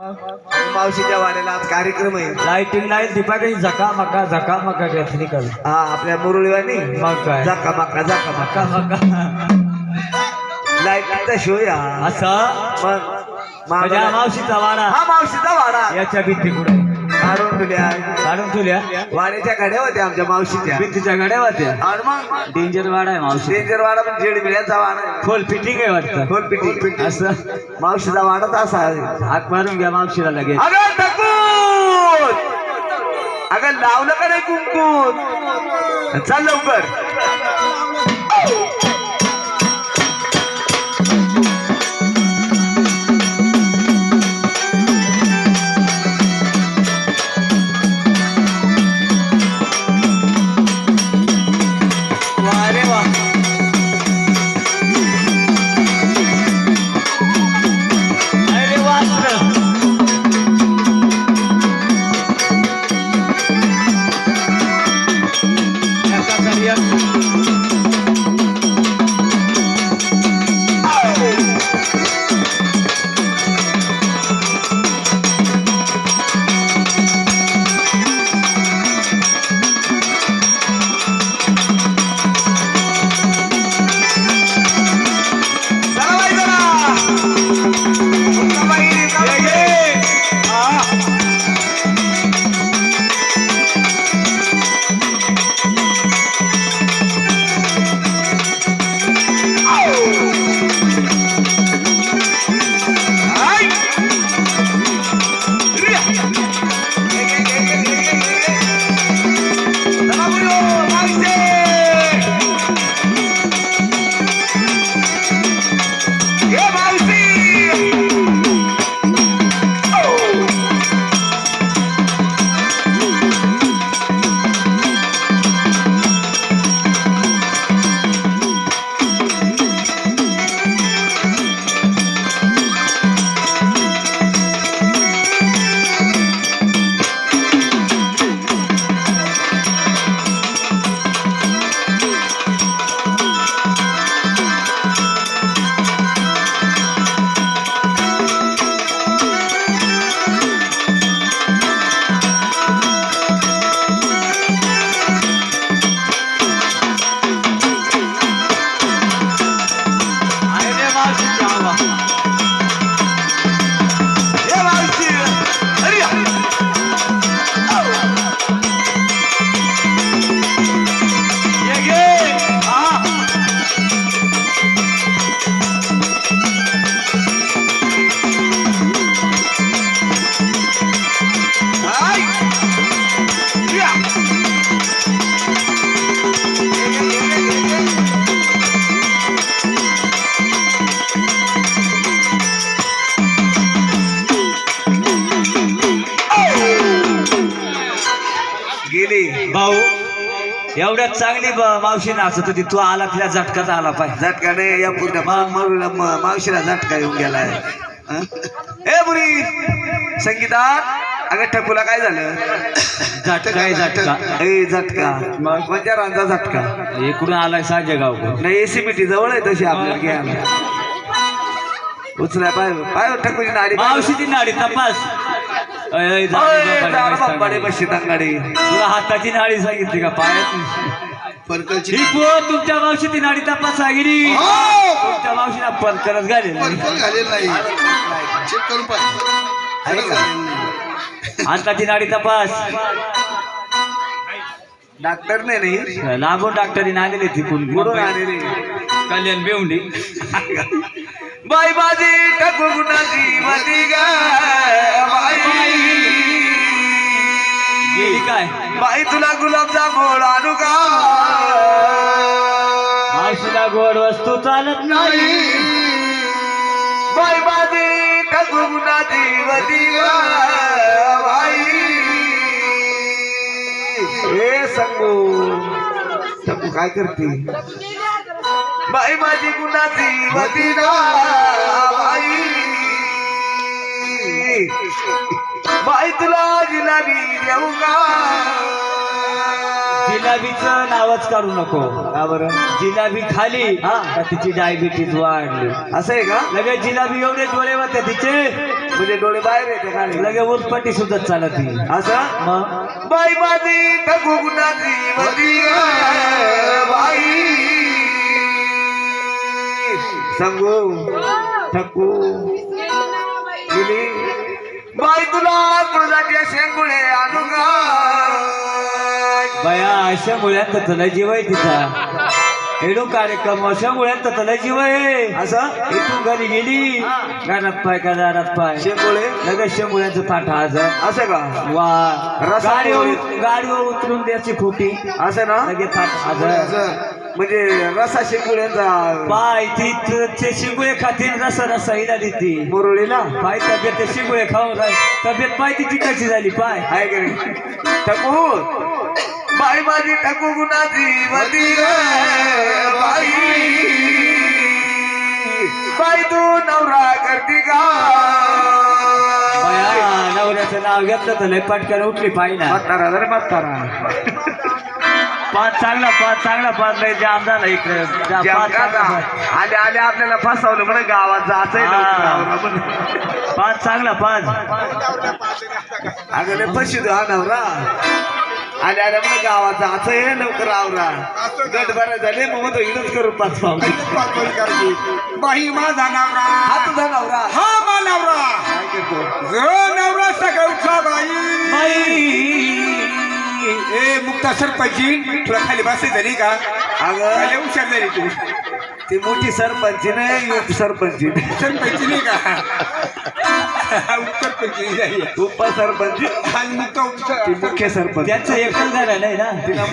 मावशीच्या वाड्याला आज कार्यक्रम आहे. लाइटिंग लाईट दीपाकारी झकामका करते निकल. हा आपल्या मुरळीवानी मग काय झकामका लाईटचा शो या असं मग माझ्या मावशीचा वाडा हा मावशीचा वाडा याच्या भिंती पुढे काढून तुल्या वाड्याच्या गाड्या होत्या आमच्या मावशीच्या भिंतीच्या गाड्या होत्या. आणि मग डेंजर वाडा आहे मावशी. डेंजर वाडा पण जेड मिळ्याचा वाडा फुल फिटिंग आहे वाटतं. फुल फिटिंग असं मावशीचा वाडाच असा आहे. हात मारून घ्या मावशीला लगेच. अगं टकून अगं लावलं का नाही कुंकून चल लवकर. भाऊ एवढ्यात चांगली मावशी नाचत होती. तू आला तिला झटकाच आला पाहिजे. झटका नाही या पूर्ण मावशीला झटका येऊन गेलाय. ए बुरी संगीता अगं ठकूला काय झालं. झटका आहे झटका. ए झटका कोणत्या रांचा झटका इकडून आलाय साजेगाव नाही. एसीबीटी जवळ आहे तशी आपल्याला घ्यायला उचलाय पाय पाय ठकूची नाडी मावशीची नाडी तपास. तुला हाताची नाडी सांगितली का पायाची तुमच्या मावशीची नाडी तपास सांगितली. तुमच्या मावशीला परकरच घालेल हाताची नाडी तपास. डॉक्टर नाही लागून डॉक्टरीने आलेली तिकून कल्याण बेवंडी. बाई माझी ठकू गुणाची मती गेली काय बाई तुला गुलाबजामुन आणू का. मावशीला गोड वस्तू चालत नाही. बाई माझी ठकू गुणाची मती बाई हे संगू काय करते. बाई माझी गुणाची मती बाई बाई तुला जिलाबी देऊ का. जिलाबीचं नावच काढू नको. का बरं जिलाबी खाली हा का तिची डायबिटीज वाढली असं आहे का. लगेच जिलाबी एवढे डोळे होते तिचे म्हणजे डोळे बाहेर येते खाली लगे उलपट्टी सुद्धा चालत नाही. असं मग बाई माझी ठकू गुणाची वदी बाई सांगू ठकू गेली बाई तुला तुळजाच्या शेंगुळे आणू गा बाया अशा मुळ्यात तर तुला जीव आहे तिचा एडो कार्यक्रम अशा मुळ्यात तर तुला जीव आहे. असं इथून घरी गेली घरात पाय का दारात पाय शेंगुळे लगेच शेंगुळ्याचं ताट हजर. असं का वा रसापोळी. गाडीवर उतरून द्यायची खोटी असं ना लगेच ताट हजर. असं म्हणजे रसा शेंगुळ्यांचा पाय ती ते शिंगुळे खातील रसा रसा हिला देते मुरळीला पाय तब्येत ते शिंगुळे खाऊन तब्येत पाय तिची कशी झाली पाय आहे की नाही ठकू बाई माझी ठकू गुणाची वदी बाई बाई तू नवरा करती का बाया नवऱ्याचं नाव घेतलं तर लय पटकन उठली पाय ना. म्हातारा रे म्हातारा पाच चांगला पाच लय जाम झाला इकडे आले आले आपल्याला फसवलं म्हणे गावात जायचंय पाच चांगला पाच अगं लय पशी हा नवरा आले आले म्हणे गावात जायचंय लवकर आवरा गट बरं झाले मग म्हणतो इडच करू पाच पाव बाई माझा नवरा हा तुझा नवरा हा मा नवरा काय करतो जो नवरा सगळं उठला बाई बाई ए मुक्ता सरपंची तुला खाली बसायची झाली का अगं खाली हुशार झाली तू ती मोठी सरपंची नाही युथ सरपंची सरपंची नाही का सरपंची झाली उपसरपंची आणि मुक्ता उपसा ती मुख्य सरपंच त्याचं एकच झालं नाही ना. तिला